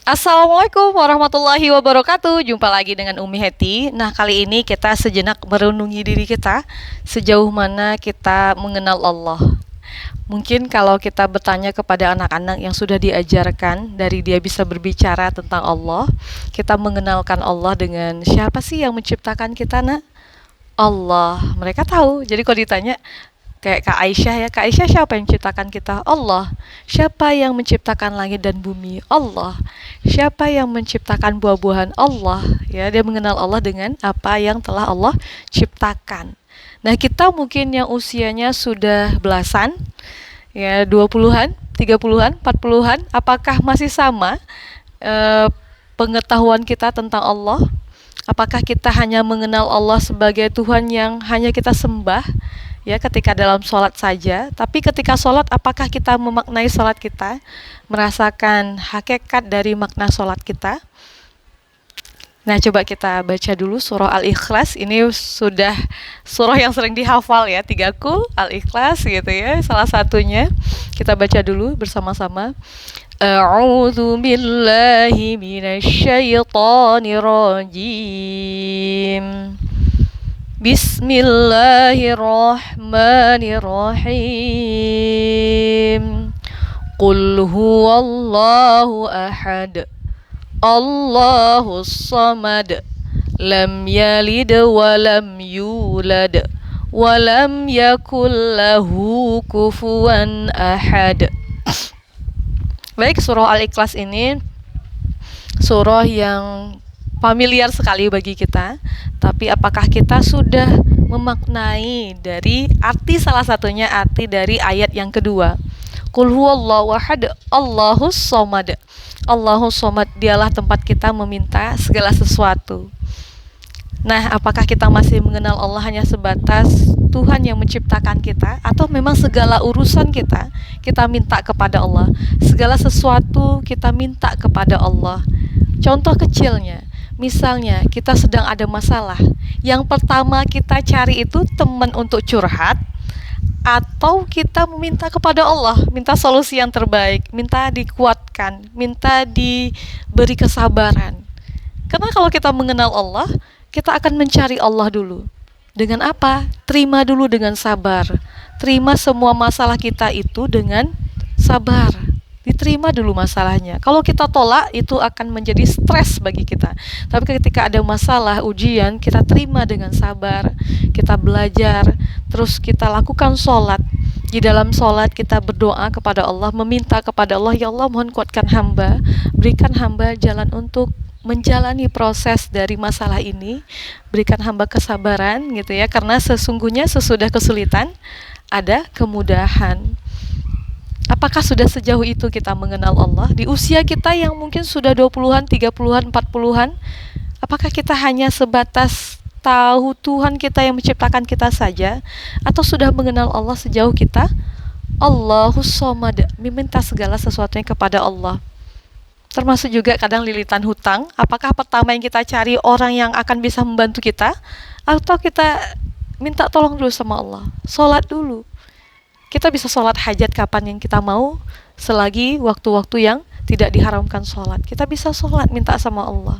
Assalamualaikum warahmatullahi wabarakatuh. Jumpa lagi dengan Umi Heti. Nah, kali ini kita sejenak merenungi diri kita, sejauh mana kita mengenal Allah. Mungkin kalau kita bertanya kepada anak-anak yang sudah diajarkan dari dia bisa berbicara tentang Allah, kita mengenalkan Allah dengan siapa sih yang menciptakan kita, nak? Allah. Mereka tahu. Jadi kalau ditanya kayak Kak Aisyah ya, Kak Aisyah siapa yang menciptakan kita? Allah. Siapa yang menciptakan langit dan bumi? Allah. Siapa yang menciptakan buah-buahan? Allah. Ya, dia mengenal Allah dengan apa yang telah Allah ciptakan. Nah, kita mungkin yang usianya sudah belasan, ya 20-an, 30-an, 40-an, apakah masih sama pengetahuan kita tentang Allah? Apakah kita hanya mengenal Allah sebagai Tuhan yang hanya kita sembah ya ketika dalam sholat saja, tapi ketika sholat apakah kita memaknai sholat kita, merasakan hakikat dari makna sholat kita? Nah, coba kita baca dulu surah Al-Ikhlas. Ini sudah surah yang sering dihafal ya, 3 kul, Al-Ikhlas gitu ya, salah satunya. Kita baca dulu bersama-sama. A'udzu billahi minasyaitonir rajim. Bismillahirrahmanirrahim. Qul huwallahu ahad. Allahus samad. Lam yalid wa lam yulad wa lam yakul lahu kufuwan ahad. Baik, surah Al-Ikhlas ini surah yang familiar sekali bagi kita, tapi apakah kita sudah memaknai dari arti salah satunya, arti dari ayat yang kedua? Qul huwallahu ahad, Allahus samad. Allahus samad, dialah tempat kita meminta segala sesuatu. Nah, apakah kita masih mengenal Allah hanya sebatas Tuhan yang menciptakan kita, atau memang segala urusan kita minta kepada Allah, segala sesuatu kita minta kepada Allah? Contoh kecilnya, misalnya kita sedang ada masalah, yang pertama kita cari itu teman untuk curhat, atau kita meminta kepada Allah, minta solusi yang terbaik, minta dikuatkan, minta diberi kesabaran. Karena kalau kita mengenal Allah, kita akan mencari Allah dulu. Dengan apa? Terima dulu dengan sabar. Terima semua masalah kita itu dengan sabar. Diterima dulu masalahnya. Kalau kita tolak, itu akan menjadi stres bagi kita. Tapi ketika ada masalah, ujian, kita terima dengan sabar. Kita belajar, terus kita lakukan sholat. Di dalam sholat kita berdoa kepada Allah, meminta kepada Allah, ya Allah mohon kuatkan hamba, berikan hamba jalan untuk menjalani proses dari masalah ini, berikan hamba kesabaran gitu ya, karena sesungguhnya sesudah kesulitan ada kemudahan. Apakah sudah sejauh itu kita mengenal Allah? Di usia kita yang mungkin sudah 20-an, 30-an, 40-an, apakah kita hanya sebatas tahu Tuhan kita yang menciptakan kita saja, atau sudah mengenal Allah sejauh kita Allahus samad, meminta segala sesuatunya kepada Allah? Termasuk juga kadang lilitan hutang. Apakah pertama yang kita cari orang yang akan bisa membantu kita, atau kita minta tolong dulu sama Allah? Sholat dulu. Kita bisa sholat hajat kapan yang kita mau, selagi waktu-waktu yang tidak diharamkan sholat. Kita bisa sholat, minta sama Allah,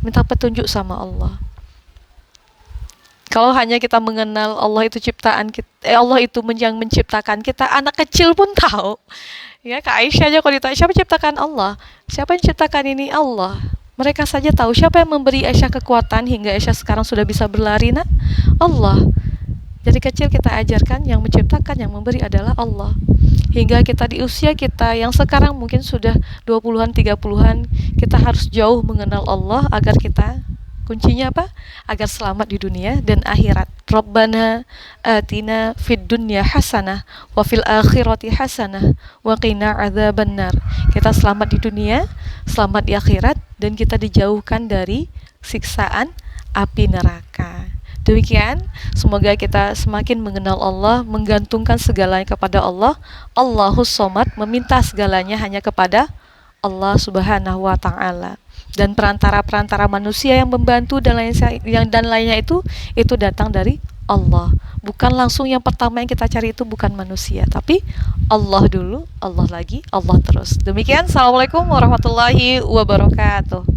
minta petunjuk sama Allah. Kalau hanya kita mengenal Allah itu ciptaan kita, Allah itu yang menciptakan kita, anak kecil pun tahu. Ya, Kak Aisyah aja kalau ditanya siapa ciptakan Allah, siapa yang ciptakan ini? Allah. Mereka saja tahu. Siapa yang memberi Aisyah kekuatan hingga Aisyah sekarang sudah bisa berlari, nak? Allah. Dari kecil kita ajarkan yang menciptakan, yang memberi adalah Allah. Hingga kita di usia kita yang sekarang mungkin sudah 20-an, 30-an, kita harus jauh mengenal Allah agar kita, kuncinya apa? Agar selamat di dunia dan akhirat. Rabbana atina fid dunya hasanah wa fil akhirati hasanah wa qina adzabannar. Kita selamat di dunia, selamat di akhirat, dan kita dijauhkan dari siksaan api neraka. Demikian, semoga kita semakin mengenal Allah, menggantungkan segalanya kepada Allah. Allahus samad, meminta segalanya hanya kepada Allah Subhanahu wa ta'ala. Dan perantara-perantara manusia yang membantu dan lainnya itu datang dari Allah. Bukan langsung yang pertama yang kita cari itu bukan manusia, tapi Allah dulu, Allah lagi, Allah terus. Demikian, assalamualaikum warahmatullahi wabarakatuh.